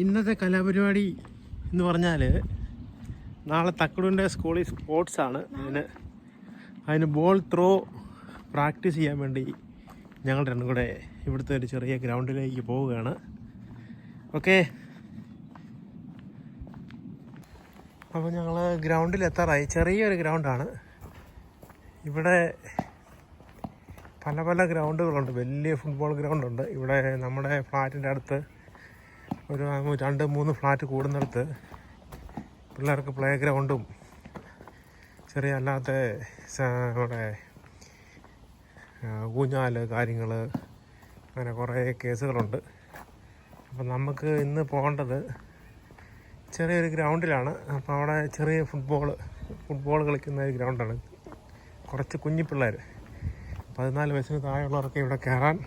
ഇന്നത്തെ കലാപരിപാടി എന്ന് പറഞ്ഞാൽ നാളെ തക്കടുവിൻ്റെ സ്കൂളിൽ സ്പോർട്സാണ്. അതിന് ബോൾ ത്രോ പ്രാക്ടീസ് ചെയ്യാൻ വേണ്ടി ഞങ്ങൾ രണ്ടും കൂടെ ഇവിടുത്തെ ഒരു ചെറിയ ഗ്രൗണ്ടിലേക്ക് പോവുകയാണ്. ഓക്കെ, അപ്പോൾ ഞങ്ങൾ ഗ്രൗണ്ടിൽ എത്താറായി. ചെറിയൊരു ഗ്രൗണ്ടാണ്. ഇവിടെ പല പല ഗ്രൗണ്ടുകളുണ്ട്. വലിയ ഫുട്ബോൾ ഗ്രൗണ്ടുണ്ട്. ഇവിടെ നമ്മുടെ ഫ്ലാറ്റിൻ്റെ അടുത്ത് ഒരു 2-3 ഫ്ലാറ്റ് കൂടുന്നിടത്ത് പിള്ളേർക്ക് പ്ലേ ഗ്രൗണ്ടും ചെറിയ അല്ലാത്ത നമ്മുടെ ഊഞ്ഞാൽ കാര്യങ്ങൾ അങ്ങനെ കുറേ കേസുകളുണ്ട്. അപ്പം നമുക്ക് ഇന്ന് പോകേണ്ടത് ചെറിയൊരു ഗ്രൗണ്ടിലാണ്. അപ്പോൾ അവിടെ ചെറിയ ഫുട്ബോൾ കളിക്കുന്ന ഒരു ഗ്രൗണ്ടാണ്. കുറച്ച് കുഞ്ഞിപ്പിള്ളേർ 14 വയസ്സിന് താഴെയുള്ളവർക്ക് ഇവിടെ കയറാൻ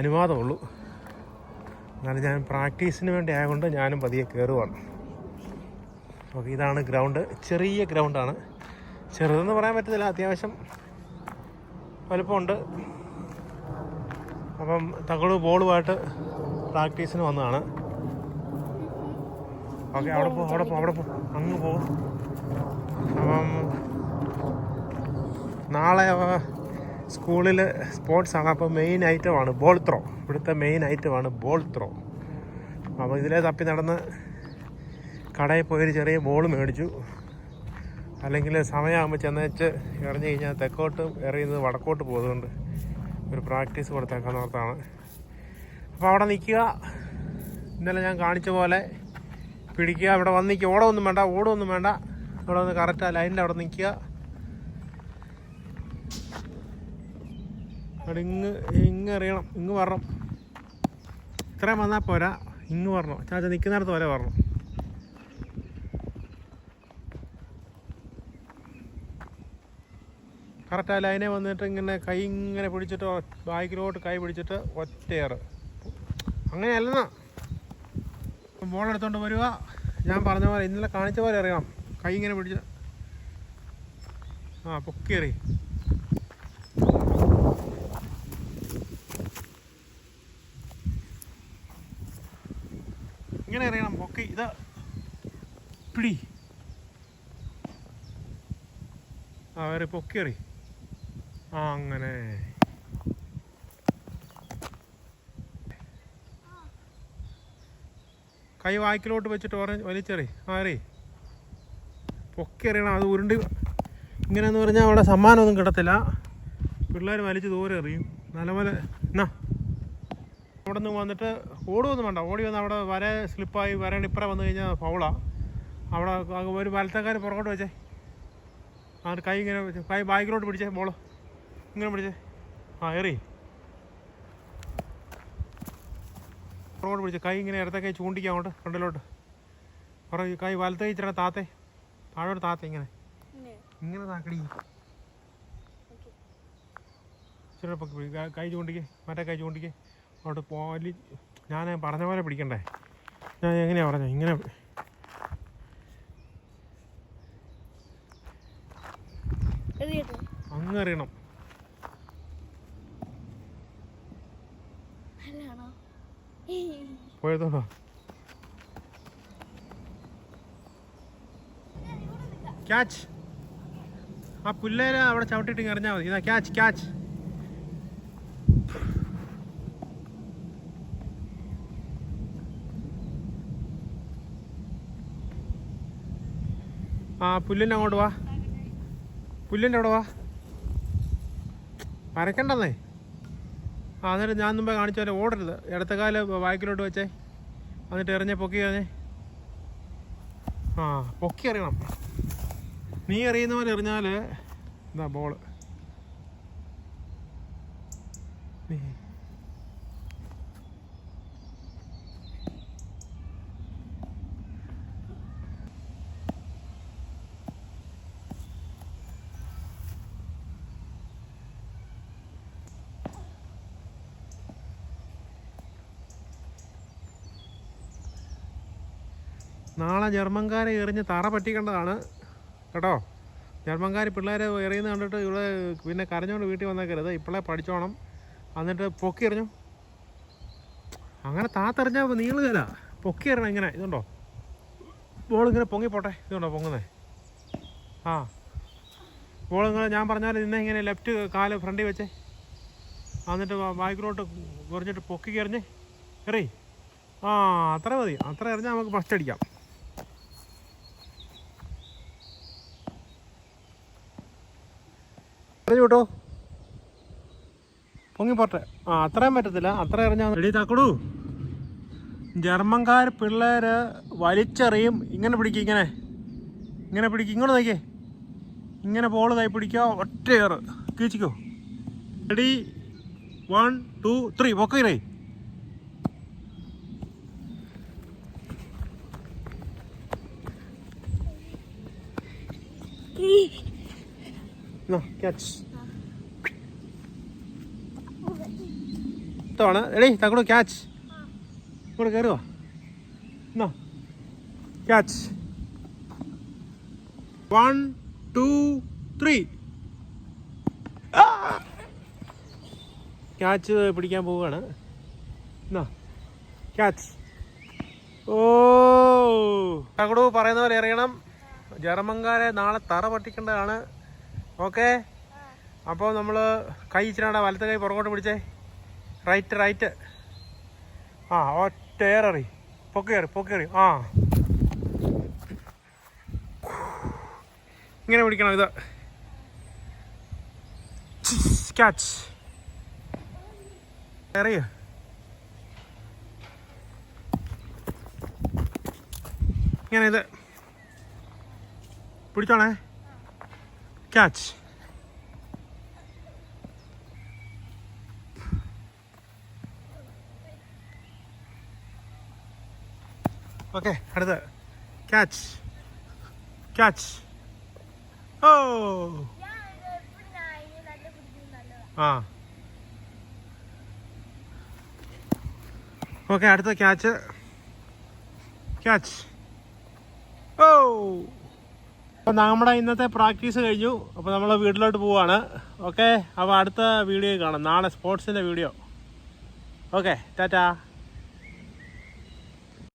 അനുവാദമുള്ളൂ. എന്നാലും ഞാൻ പ്രാക്ടീസിന് വേണ്ടി ആയതുകൊണ്ട് ഞാനും പതിയെ കയറുവാണ്. ഓക്കെ, ഇതാണ് ഗ്രൗണ്ട്. ചെറിയ ഗ്രൗണ്ടാണ്. ചെറുതെന്ന് പറയാൻ പറ്റത്തില്ല, അത്യാവശ്യം വലുപ്പമുണ്ട്. അപ്പം തകളു ബോളുമായിട്ട് പ്രാക്ടീസിന് വന്നതാണ്. ഓക്കെ, അവിടെ പോ അങ്ങ് പോകും. അപ്പം നാളെ സ്കൂളിൽ സ്പോർട്സാണ്. അപ്പോൾ മെയിൻ ഐറ്റമാണ് ബോൾ ത്രോ. ഇവിടുത്തെ മെയിൻ ഐറ്റമാണ് ബോൾ ത്രോ. അപ്പോൾ ഇതിലെ തപ്പി നടന്ന് കടയിൽ പോയൊരു ചെറിയ ബോൾ മേടിച്ചു. അല്ലെങ്കിൽ സമയമാകുമ്പോൾ ചെന്നേച്ച് എറിഞ്ഞു കഴിഞ്ഞാൽ തെക്കോട്ട് എറിയുന്നത് വടക്കോട്ട് പോകുന്നതുകൊണ്ട് ഒരു പ്രാക്ടീസ് കൊടുത്തേക്കാന്ന് ഓർത്താണ്. അപ്പോൾ അവിടെ നിൽക്കുക, ഇന്നലെ ഞാൻ കാണിച്ച പോലെ പിടിക്കുക. ഇവിടെ വന്ന് നിൽക്കുക. ഓടൊന്നും വേണ്ട. അവിടെ വന്ന് കറക്റ്റ് ആ ലൈനിൻ്റെ അവിടെ നിൽക്കുക. അവിടെ ഇങ്ങ് എറിയണം. ഇങ്ങ് വരണം. ഇത്രയും വന്നാൽ പോരാ, ഇങ്ങ് വരണം. ചാച്ച നിൽക്കുന്നിടത്ത് വരെ വരണം. കറക്റ്റ് ആ ലൈനെ വന്നിട്ട് ഇങ്ങനെ കൈ ഇങ്ങനെ പിടിച്ചിട്ട് ബാക്കിലോട്ട് കൈ പിടിച്ചിട്ട് ഒറ്റയേറ്. അങ്ങനെയല്ലെന്നാ ബോൾ എടുത്തോണ്ട് വരിക. ഞാൻ പറഞ്ഞ പോലെ ഇന്നലെ കാണിച്ച പോലെ അറിയണം. കൈ ഇങ്ങനെ പിടിച്ച് പൊക്കി എറി. ഇങ്ങനെ അറിയണം. പൊക്കി ഇത് പിടി. വേറെ പൊക്കി എറി. അങ്ങനെ കൈ വായ്ക്കിലോട്ട് വെച്ചിട്ട് വലിച്ചെറി. എറി. പൊക്കി എറിയണം. അത് ഉരുണ്ടി ഇങ്ങനെയെന്ന് പറഞ്ഞാൽ അവിടെ സമ്മാനമൊന്നും കിട്ടത്തില്ല. പിള്ളേർ വലിച്ച് ദൂരെ എറിയും. നല്ലപോലെ എന്നാ അവിടെ നിന്ന് വന്നിട്ട് ഓടുമൊന്നും വേണ്ട. ഓടി വന്ന് അവിടെ വര സ്ലിപ്പായി വരേണ്ട ഇപ്പറ വന്നു കഴിഞ്ഞാൽ ഫൗളാണ്. അവിടെ ഒരു വലത്തക്കാർ പുറകോട്ട് വെച്ചേ. എന്നിട്ട് കൈ ഇങ്ങനെ കൈ ബാക്കിലോട്ട് പിടിച്ചേ. ബോള് ഇങ്ങനെ പിടിച്ചേ. എറി. പുറകോട്ട് പിടിച്ചേ. കൈ ഇങ്ങനെ ഇടത്തെ കൈ ചൂണ്ടിക്കുക അങ്ങോട്ട് ഫ്രണ്ടിലോട്ട്. പുറകെ കൈ വലത്തെ കൈ ഇച്ചിരി താത്തേ. താഴോട്ട് താത്തേ. ഇങ്ങനെ താക്കടി. ഇച്ചിരി പൊക്കി കൈ ചൂണ്ടിക്കേ. മറ്റേ കൈ ചൂണ്ടിക്കേ. അവിടെ പോലി ഞാൻ പറഞ്ഞ പോലെ പിടിക്കണ്ടേ. ഞാൻ എങ്ങനെയാണ് പറഞ്ഞത്? ഇങ്ങനെ അങ്ങ് അറിയണം. പോയതോട്ടോ. ക്യാച്ച്. ആ പുല്ലേര അവിടെ ചവിട്ടിട്ട് എറിഞ്ഞാൽ മതി. ഇതാ ക്യാച്ച്. പുല്ലിൻ്റെ അങ്ങോട്ട് വാ. പുല്ലിൻ്റെ അവിടെ വാ. വരയ്ക്കണ്ടെന്നേ. എന്നിട്ട് ഞാൻ മുമ്പേ കാണിച്ച പോലെ ഓടരുത്. ഇടത്തെ കാല് ബാക്കിലോട്ട് വെച്ചേ. എന്നിട്ട് എറിഞ്ഞേ. പൊക്കി എറിഞ്ഞേ. പൊക്കി എറിയണം. നീ എറിയുന്ന പോലെ എറിഞ്ഞാൽ എന്താ ബോള്. നാളെ ജർമ്മൻകാരെ എറിഞ്ഞ് തറ പറ്റിക്കേണ്ടതാണ് കേട്ടോ. ജർമ്മൻകാർ പിള്ളേരെ എറിയുന്ന കണ്ടിട്ട് ഇവിടെ പിന്നെ കരഞ്ഞുകൊണ്ട് വീട്ടിൽ വന്നേക്കരുത്. ഇപ്പോഴേ പഠിച്ചോണം. എന്നിട്ട് പൊക്കി എറിഞ്ഞു. അങ്ങനെ താത്തെറിഞ്ഞാൽ നീളുകയില്ല. പൊക്കി എറിയണം ഇങ്ങനെ. ഇതുണ്ടോ ബോൾ ഇങ്ങനെ പൊങ്ങിപ്പോട്ടെ. ഇതുണ്ടോ പൊങ്ങുന്നേ? ആ ബോൾ ഇങ്ങനെ ഞാൻ പറഞ്ഞാൽ നിന്നെ ഇങ്ങനെ ലെഫ്റ്റ് കാല് ഫ്രണ്ടിൽ വെച്ചേ. എന്നിട്ട് ബാക്കിലോട്ട് കുറഞ്ഞിട്ട് പൊക്കി എറിഞ്ഞ് എറി. ആ അത്ര മതി. അത്ര എറിഞ്ഞാൽ നമുക്ക് ഫസ്റ്റ് അടിക്കാം. എറിഞ്ഞു കേട്ടോ, പൊങ്ങിപ്പോട്ടെ. ആ അത്രയും പറ്റത്തില്ല, അത്ര എറിഞ്ഞാൽ റെഡി. താക്കടൂ. ജർമ്മൻകാർ പിള്ളേർ വലിച്ചെറിയും. ഇങ്ങനെ പിടിക്കും, ഇങ്ങനെ ഇങ്ങനെ പിടിക്കും. ഇങ്ങോട്ട് നോക്കിയേ, ഇങ്ങനെ ബോൾ കൈ പിടിക്കുക, ഒറ്റ ഏറ് കീച്ചിക്കോ. റെഡി 1 2 3 പൊക്കേ. ക്യാച്ച് ാണ്. എടീ തക്കടു ക്യാച്ച്. ഇങ്ങോട്ട് കയറുക. എന്നാ ക്യാച്ച് 1 2 3. ക്യാച്ച് പിടിക്കാൻ പോവുകയാണ്. എന്നാ ക്യാച്ച്. ഓ തകടു പറയുന്ന പോലെ എറിയണം. ജർമ്മൻകാരെ നാളെ തറ പട്ടിക്കേണ്ടതാണ്. ഓക്കെ, അപ്പോൾ നമ്മൾ കൈ ഇച്ചിരാണ്ട വലത്തെ കൈ പുറകോട്ട് പിടിച്ചേ. റൈറ്റ്. ആ ഒറ്റ ഏറി പൊക്കേറി. ആ ഇങ്ങനെ പിടിക്കണം. ഇത് ക്യാച്ച്. എറിയ. ഇങ്ങനെ ഇത് പിടിച്ചോണേ. ക്യാച്ച്. ഓക്കെ, അടുത്ത് ക്യാച്ച്. ഓ ആ ഓക്കെ, അടുത്ത ക്യാച്ച്. ഓ അപ്പോൾ നമ്മുടെ ഇന്നത്തെ പ്രാക്ടീസ് കഴിഞ്ഞു. അപ്പോൾ നമ്മൾ വീട്ടിലോട്ട് പോവാണ്. ഓക്കെ, അപ്പോൾ അടുത്ത വീഡിയോ കാണാം. നാളെ സ്പോർട്സിൻ്റെ വീഡിയോ. ഓക്കെ, ടാറ്റാ.